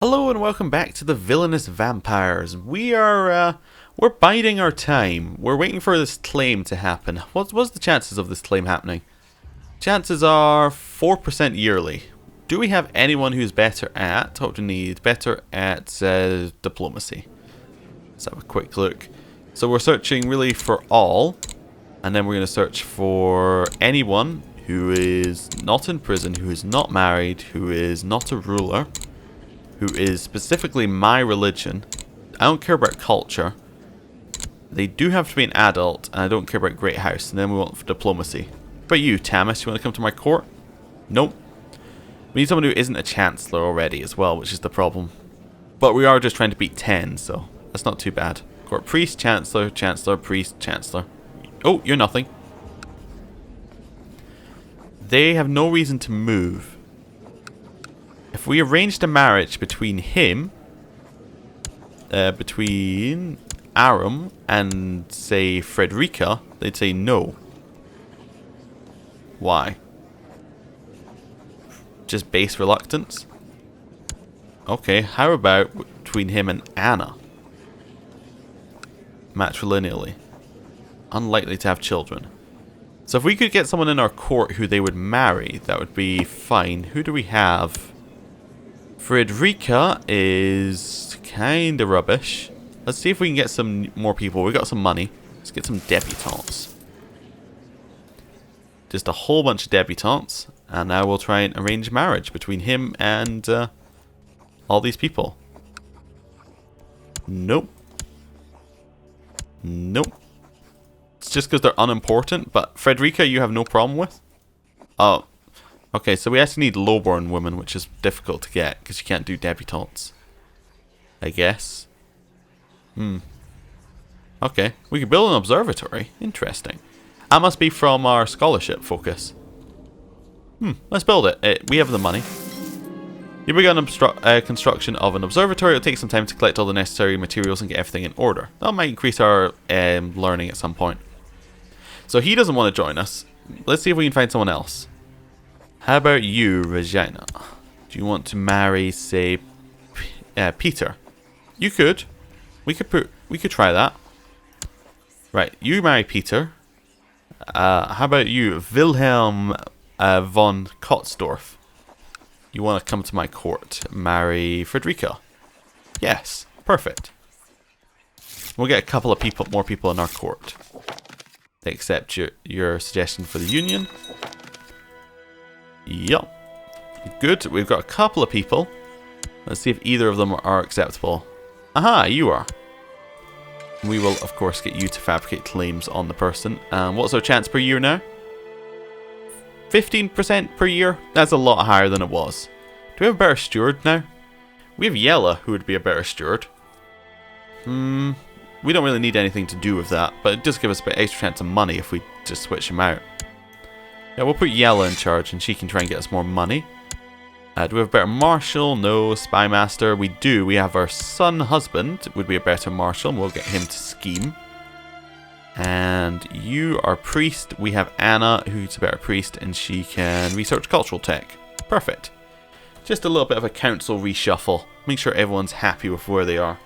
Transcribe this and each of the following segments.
Hello and welcome back to the Villainous Vampires. We're biding our time. We're waiting for this claim to happen. What's the chances of this claim happening? Chances are 4% yearly. Do we have anyone who's better at, what do we need? Better at diplomacy. Let's have a quick look. So we're searching really for all, and then we're going to search for anyone who is not in prison, who is not married, who is not a ruler, who is specifically my religion. I don't care about culture. They do have to be an adult, and I don't care about Great House. And then we want for diplomacy. But you, Tamis, you want to come to my court? Nope. We need someone who isn't a chancellor already as well, which is the problem. But we are just trying to beat 10, so that's not too bad. Court priest, chancellor, chancellor, priest, chancellor. Oh, you're nothing. They have no reason to move. If we arranged a marriage between him, between Aram and, say, Frederica, they'd say no. Why? Just base reluctance? Okay, how about between him and Anna? Matrilineally. Unlikely to have children. So if we could get someone in our court who they would marry, that would be fine. Who do we have? Frederica is kinda rubbish. Let's see if we can get some more people. We got some money. Let's get some debutantes. Just a whole bunch of debutantes. And now we'll try and arrange marriage between him and all these people. Nope. Nope. It's just because they're unimportant. But Frederica you have no problem with? Oh. Okay, so we actually need lowborn women, which is difficult to get, because you can't do debutantes. I guess. Okay, we could build an observatory. Interesting. That must be from our scholarship focus. Let's build it. We have the money. You begun construction of an observatory. It'll take some time to collect all the necessary materials and get everything in order. That might increase our learning at some point. So he doesn't want to join us. Let's see if we can find someone else. How about you, Regina? Do you want to marry, say, Peter? You could. We could try that. Right, you marry Peter. How about you, Wilhelm von Kotzdorf? You want to come to my court? Marry Frederica? Yes, perfect. We'll get a couple of more people in our court. They accept your suggestion for the union. Yep. Good. We've got a couple of people. Let's see if either of them are acceptable. Aha, you are. We will, of course, get you to fabricate claims on the person. What's our chance per year now? 15% per year? That's a lot higher than it was. Do we have a better steward now? We have Yella, who would be a better steward. We don't really need anything to do with that, but it does give us a bit extra chance of money if we just switch him out. Yeah, we'll put Yella in charge and she can try and get us more money. Do we have a better marshal? No. Spy master? We do. We have our son husband would be a better marshal and we'll get him to scheme. And you are priest. We have Anna who's a better priest and she can research cultural tech. Perfect. Just a little bit of a council reshuffle. Make sure everyone's happy with where they are.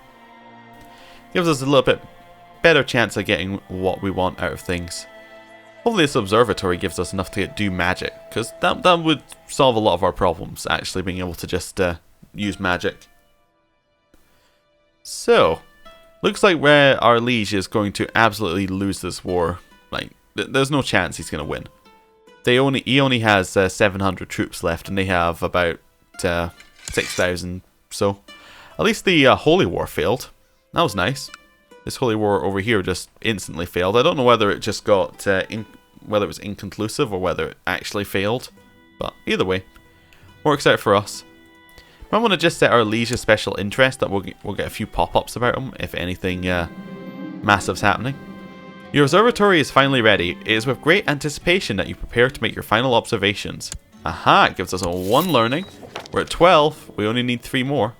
Gives us a little bit better chance of getting what we want out of things. Hopefully this observatory gives us enough to do magic, because that would solve a lot of our problems, actually being able to just use magic. So, looks like our liege is going to absolutely lose this war. Like, there's no chance he's going to win. He only has 700 troops left, and they have about 6,000. So, at least the Holy War failed. That was nice. This Holy War over here just instantly failed. I don't know whether it just got whether it was inconclusive or whether it actually failed. But either way, works out for us. I want to just set our liege a special interest that we'll get a few pop-ups about him if anything massive's happening. Your observatory is finally ready. It is with great anticipation that you prepare to make your final observations. Aha! It gives us a 1 learning. We're at 12. We only need 3 more.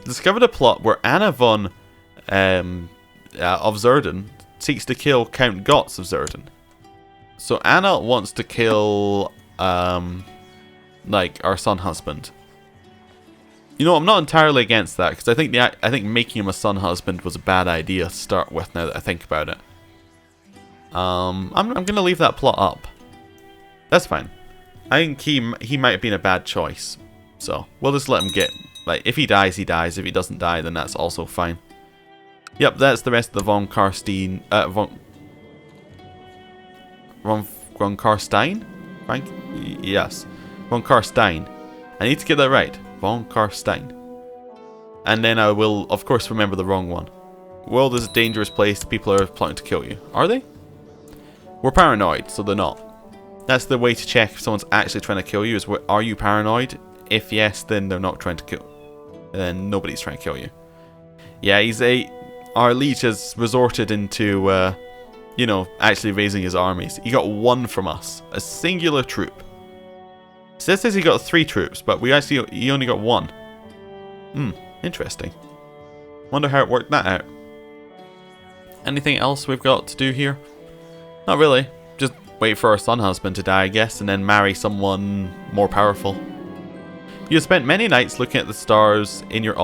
Discovered a plot where Anna von of Zerden seeks to kill Count Gotz of Zerden. So Anna wants to kill like our son husband. You know, I'm not entirely against that, because I think making him a son husband was a bad idea to start with, now that I think about it. I'm going to leave that plot up. That's fine. I think he might have been a bad choice. So, we'll just let him get... Like, if he dies, he dies. If he doesn't die, then that's also fine. Yep, that's the rest of the von Carstein... Von Carstein? Yes. Von Carstein. I need to get that right. Von Carstein. And then I will, of course, remember the wrong one. World is a dangerous place. People are plotting to kill you. Are they? We're paranoid, so they're not. That's the way to check if someone's actually trying to kill you, is are you paranoid? If yes, then they're not trying to kill. Then nobody's trying to kill you. Yeah, our liege has resorted into, you know, actually raising his armies. He got 1 from us. A singular troop. So this says he got 3 troops, but he only got 1. Interesting. Wonder how it worked that out. Anything else we've got to do here? Not really. Just wait for our son husband to die, I guess, and then marry someone more powerful. You have spent many nights looking at the stars in your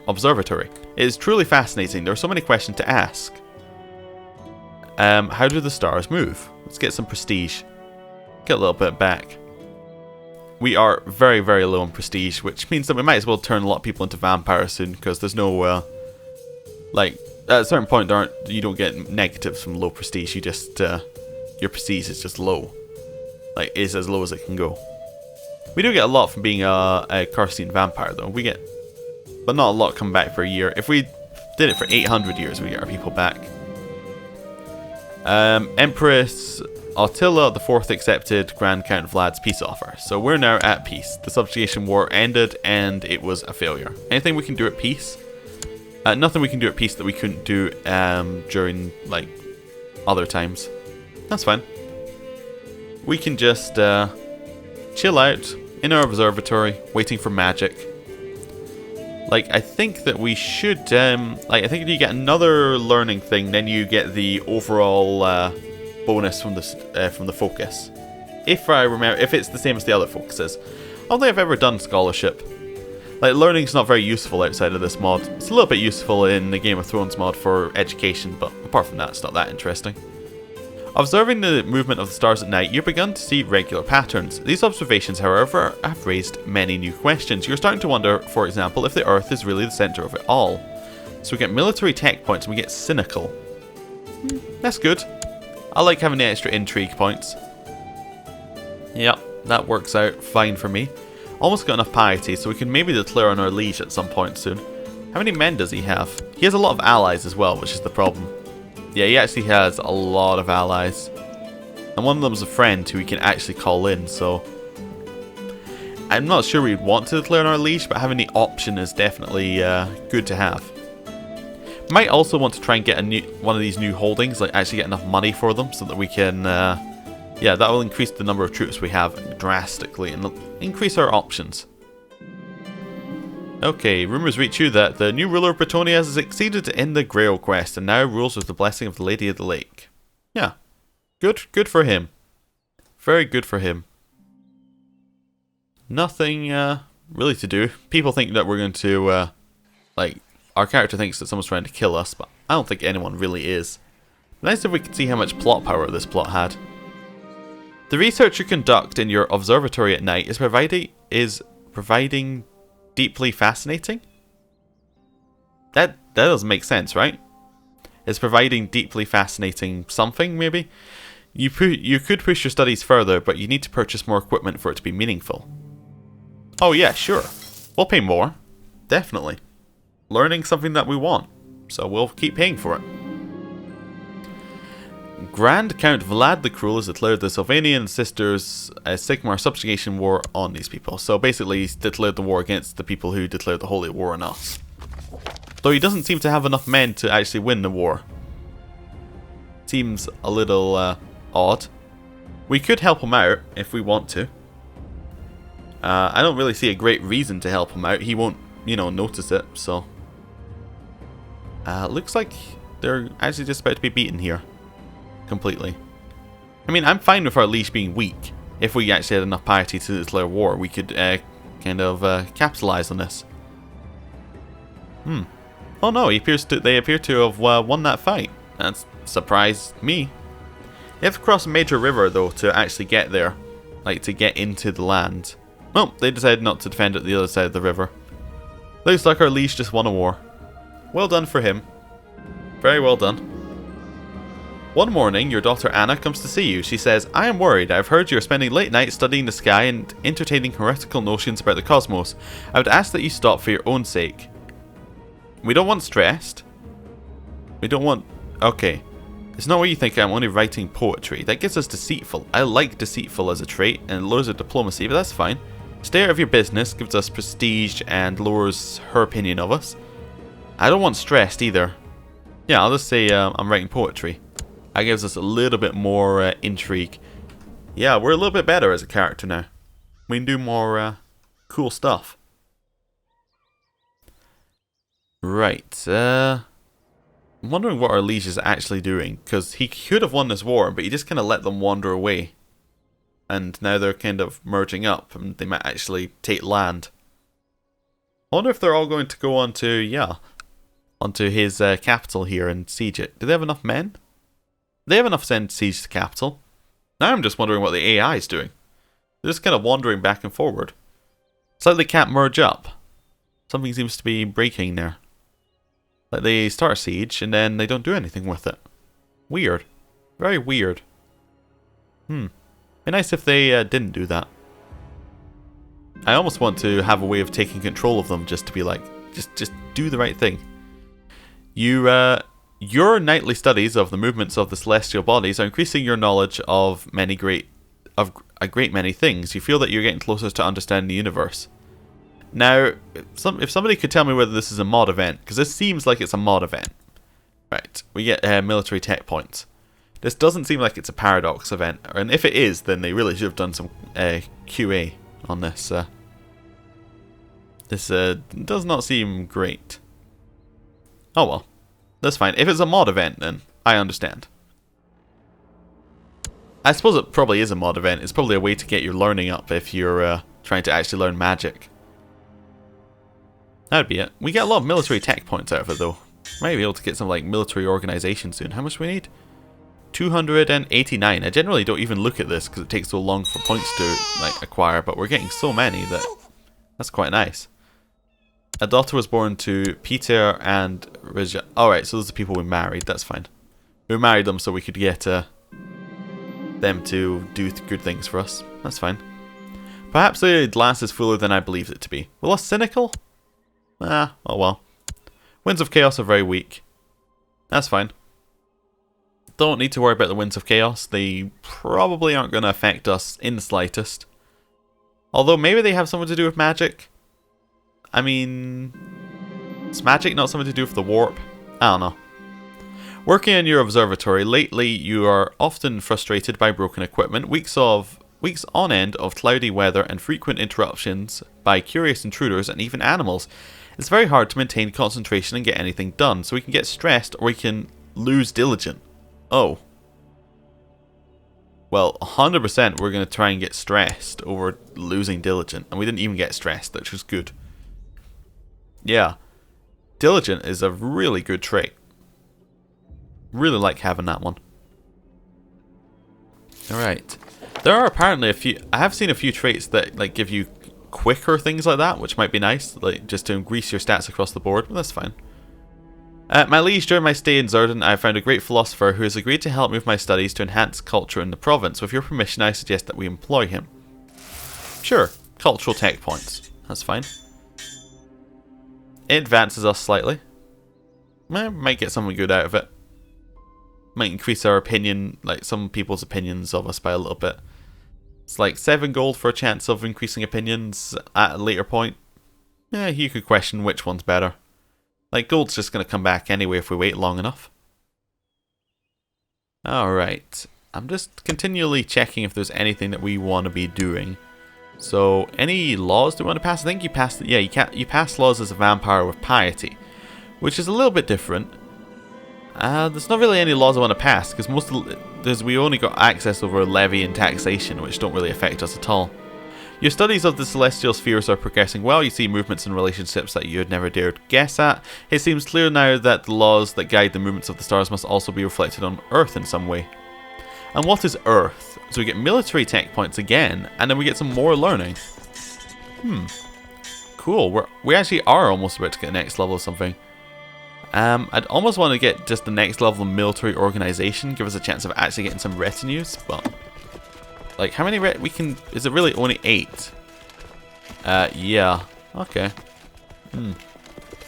observatory. It is truly fascinating. There are so many questions to ask. How do the stars move? Let's get some prestige. Get a little bit back. We are very, very low on prestige, which means that we might as well turn a lot of people into vampires soon, because there's no, like, at a certain point you don't get negatives from low prestige. You just, your prestige is just low. Like, it's as low as it can go. We do get a lot from being a Carstein vampire, though. We get, but not a lot come back for a year. If we did it for 800 years, we get our people back. Empress Attila IV accepted Grand Count Vlad's peace offer. So we're now at peace. The subjugation war ended and it was a failure. Anything we can do at peace? Nothing we can do at peace that we couldn't do during, like, other times. That's fine. We can just chill out in our observatory, waiting for magic. Like, I think that we should, like, I think if you get another learning thing, then you get the overall bonus from the focus. If I remember, if it's the same as the other focuses. I don't think I've ever done scholarship. Like, learning's not very useful outside of this mod. It's a little bit useful in the Game of Thrones mod for education, but apart from that, it's not that interesting. Observing the movement of the stars at night, you've begun to see regular patterns. These observations, however, have raised many new questions. You're starting to wonder, for example, if the Earth is really the center of it all. So we get military tech points and we get cynical. That's good. I like having the extra intrigue points. Yep, that works out fine for me. Almost got enough piety, so we can maybe declare on our liege at some point soon. How many men does he have? He has a lot of allies as well, which is the problem. Yeah, he actually has a lot of allies. And one of them is a friend who we can actually call in, so... I'm not sure we'd want to declare on our liege, but having the option is definitely good to have. Might also want to try and get one of these new holdings, like actually get enough money for them, so that we can... yeah, that will increase the number of troops we have drastically, and increase our options. Okay, rumours reach you that the new ruler of Bretonnia has succeeded in the Grail quest and now rules with the blessing of the Lady of the Lake. Yeah, good for him. Very good for him. Nothing really to do. People think that we're going to, like, our character thinks that someone's trying to kill us, but I don't think anyone really is. Nice if we could see how much plot power this plot had. The research you conduct in your observatory at night is providing deeply fascinating? That doesn't make sense, right? It's providing deeply fascinating something, maybe? You could push your studies further, but you need to purchase more equipment for it to be meaningful. Oh yeah, sure. We'll pay more. Definitely. Learning something that we want. So we'll keep paying for it. Grand Count Vlad the Cruel has declared the Sylvanian Sisters Sigmar subjugation war on these people. So basically he's declared the war against the people who declared the Holy War on us. Though he doesn't seem to have enough men to actually win the war. Seems a little odd. We could help him out if we want to. I don't really see a great reason to help him out. He won't, you know, notice it, so... looks like they're actually just about to be beaten here. Completely. I mean, I'm fine with our leash being weak. If we actually had enough piety to declare war, we could kind of capitalize on this. Oh no, they appear to have won that fight. That's surprised me. You have to cross a major river though to actually get there, like to get into the land. Oh, they decided not to defend at the other side of the river. Looks like our liege just won a war. Well done for him. Very well done. One morning, your daughter Anna comes to see you. She says, I am worried. I've heard you are spending late nights studying the sky and entertaining heretical notions about the cosmos. I would ask that you stop for your own sake. We don't want stressed. We don't want... Okay. It's not what you think. I'm only writing poetry. That gets us deceitful. I like deceitful as a trait and it lowers our diplomacy, but that's fine. Stay out of your business, gives us prestige and lowers her opinion of us. I don't want stressed either. Yeah, I'll just say I'm writing poetry. That gives us a little bit more intrigue. Yeah, we're a little bit better as a character now. We can do more cool stuff. Right, I'm wondering what our liege is actually doing, because he could have won this war, but he just kind of let them wander away. And now they're kind of merging up, and they might actually take land. I wonder if they're all going to go onto his capital here and siege it. Do they have enough men? They have enough to send siege the capital. Now I'm just wondering what the AI is doing. They're just kind of wandering back and forward. It's like they can't merge up. Something seems to be breaking there. Like they start a siege and then they don't do anything with it. Weird. Very weird. Be nice if they didn't do that. I almost want to have a way of taking control of them just to be like, just do the right thing. Your nightly studies of the movements of the celestial bodies are increasing your knowledge of a great many things. You feel that you're getting closer to understanding the universe. Now, if somebody could tell me whether this is a mod event, because this seems like it's a mod event. Right, we get military tech points. This doesn't seem like it's a paradox event, and if it is, then they really should have done some QA on this. This does not seem great. Oh well, that's fine. If it's a mod event, then I understand. I suppose it probably is a mod event. It's probably a way to get your learning up if you're trying to actually learn magic. That'd be it. We get a lot of military tech points out of it though. Might be able to get some like military organization soon. How much do we need? 289. I generally don't even look at this because it takes so long for points to like acquire, but we're getting so many that that's quite nice. A daughter was born to Peter and Rija. Alright, so those are the people we married. That's fine. We married them so we could get them to do good things for us. That's fine. Perhaps the glass is fuller than I believed it to be. Well, less cynical? Oh well. Winds of Chaos are very weak. That's fine. Don't need to worry about the Winds of Chaos. They probably aren't going to affect us in the slightest. Although maybe they have something to do with magic. I mean, is magic not something to do with the warp? I don't know. Working on your observatory, lately you are often frustrated by broken equipment, weeks on end of cloudy weather and frequent interruptions by curious intruders and even animals. It's very hard to maintain concentration and get anything done, so we can get stressed or we can lose diligent. Oh. Well, 100% we're going to try and get stressed over losing diligent, and we didn't even get stressed, which was good. Yeah. Diligent is a really good trait. Really like having that one. Alright. There are apparently a few... I have seen a few traits that like give you quicker things like that, which might be nice, like just to increase your stats across the board, but that's fine. My liege, during my stay in Zerdan, I found a great philosopher who has agreed to help me with my studies to enhance culture in the province. With your permission, I suggest that we employ him. Sure. Cultural tech points. That's fine. It advances us slightly. Might get something good out of it. Might increase our opinion, like some people's opinions of us by a little bit. It's like 7 gold for a chance of increasing opinions at a later point. Yeah, you could question which one's better. Like, gold's just going to come back anyway if we wait long enough. Alright. I'm just continually checking if there's anything that we want to be doing. So, any laws do we want to pass? I think you passed... Yeah, you pass laws as a vampire with piety. Which is a little bit different. There's not really any laws I want to pass, because we only got access over levy and taxation, which don't really affect us at all. Your studies of the celestial spheres are progressing well. You see movements and relationships that you had never dared guess at. It seems clear now that the laws that guide the movements of the stars must also be reflected on Earth in some way. And what is Earth? So we get military tech points again, and then we get some more learning. Cool. We actually are almost about to get the next level of something. I'd almost want to get just the next level of military organization, give us a chance of actually getting some retinues, but like how many we can, is it really only 8? Yeah, okay.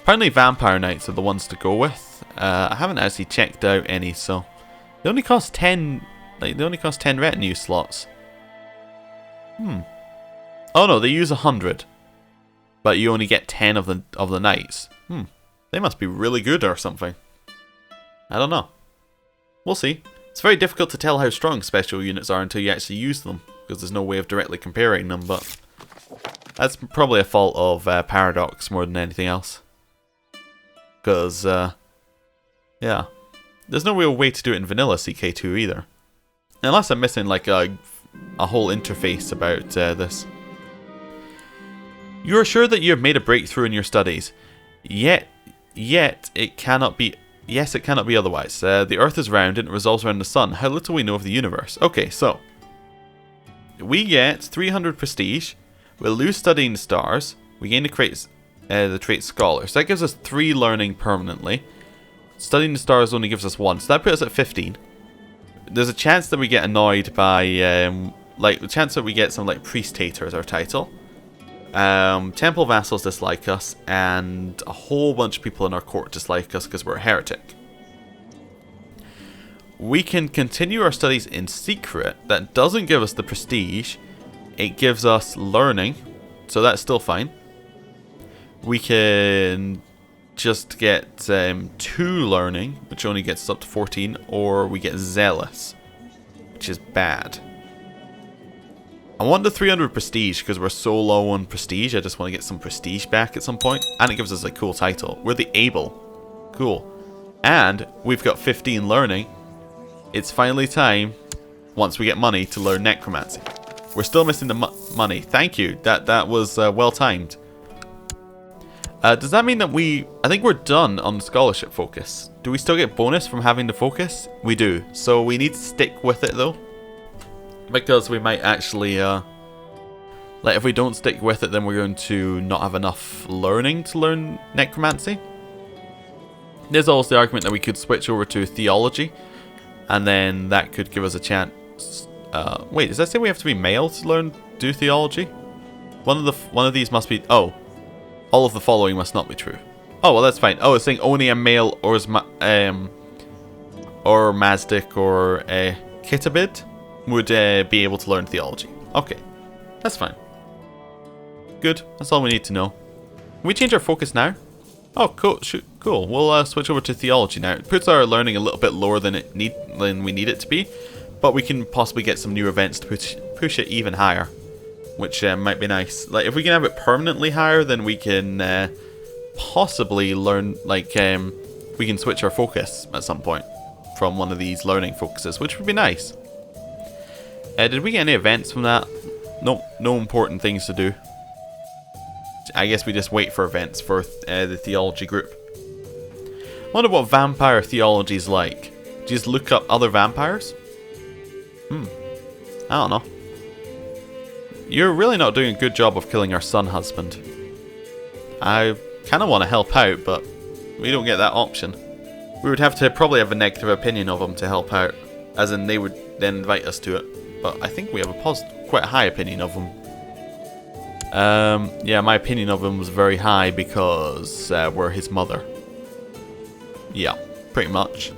Apparently vampire knights are the ones to go with. I haven't actually checked out any, so they only cost 10, like they only cost 10 retinue slots. Oh no, they use 100, but you only get 10 of the knights. They must be really good or something. I don't know. We'll see. It's very difficult to tell how strong special units are until you actually use them, because there's no way of directly comparing them, but that's probably a fault of Paradox more than anything else. Because, yeah. There's no real way to do it in vanilla CK2 either. Unless I'm missing like a whole interface about this. You are sure that you have made a breakthrough in your studies. Yet it cannot be. Yes, it cannot be otherwise. The Earth is round and it revolves around the Sun. How little we know of the universe. Okay, so we get 300 prestige. We'll lose studying the stars. We gain the trait scholar. So that gives us 3 learning permanently. Studying the stars only gives us 1, so that puts us at 15. There's a chance that we get annoyed by, like, the chance that we get some like priest hater as our title. Temple vassals dislike us, and a whole bunch of people in our court dislike us because we're a heretic. We can continue our studies in secret. That doesn't give us the prestige. It gives us learning, so that's still fine. We can just get 2 learning, which only gets us up to 14, or we get zealous, which is bad. I want the 300 prestige because we're so low on prestige. I just want to get some prestige back at some point. And it gives us a cool title. We're the Able. Cool. And we've got 15 learning. It's finally time, once we get money, to learn necromancy. We're still missing the money. Thank you. That was well timed. Does that mean that I think we're done on the scholarship focus. Do we still get bonus from having the focus? We do. So we need to stick with it though. Because we might actually, like if we don't stick with it, then we're going to not have enough learning to learn necromancy. There's also the argument that we could switch over to theology, and then that could give us a chance. Wait, does that say we have to be male to do theology? One of these must be. Oh, all of the following must not be true. Oh well, that's fine. Oh, it's saying only a male or Mazdik or Kitabid would be able to learn theology. Okay, that's fine. Good, that's all we need to know. Can we change our focus now? Oh, cool. Cool. We'll switch over to theology now. It puts our learning a little bit lower than we need it to be, but we can possibly get some new events to push it even higher, which might be nice. Like if we can have it permanently higher, then we can possibly learn. Like we can switch our focus at some point from one of these learning focuses, which would be nice. Did we get any events from that? Nope, no important things to do. I guess we just wait for events for the theology group. I wonder what vampire theology is like. Do you just look up other vampires? I don't know. You're really not doing a good job of killing our son husband. I kind of want to help out, but we don't get that option. We would have to probably have a negative opinion of him to help out, as in they would then invite us to it. But I think we have a quite a high opinion of him. Yeah, my opinion of him was very high because we're his mother. Yeah, pretty much.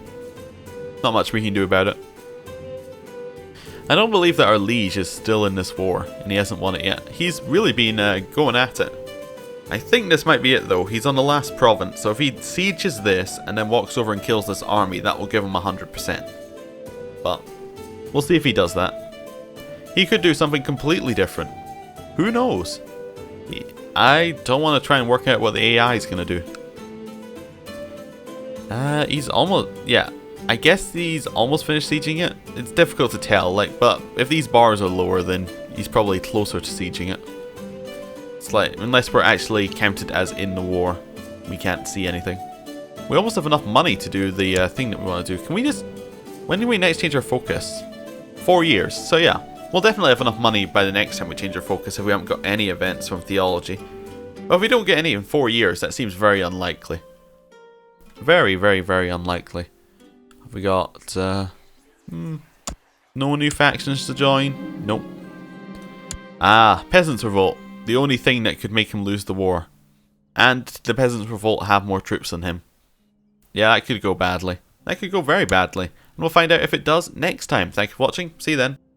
Not much we can do about it. I don't believe that our liege is still in this war, and he hasn't won it yet. He's really been going at it. I think this might be it though. He's on the last province, so if he sieges this and then walks over and kills this army, that will give him 100%. But we'll see if he does that. He could do something completely different. Who knows? I don't want to try and work out what the AI is going to do. He's almost... Yeah. I guess he's almost finished sieging it. It's difficult to tell, like, but if these bars are lower, then he's probably closer to sieging it. It's like, unless we're actually counted as in the war, we can't see anything. We almost have enough money to do the thing that we want to do. Can we just... When do we next change our focus? 4 years. So yeah, we'll definitely have enough money by the next time we change our focus if we haven't got any events from Theology. But if we don't get any in 4 years, that seems very unlikely. Very, very, very unlikely. Have we got... no new factions to join? Nope. Ah, Peasants' Revolt. The only thing that could make him lose the war. And the Peasants' Revolt have more troops than him. Yeah, that could go badly. That could go very badly. And we'll find out if it does next time. Thank you for watching. See you then.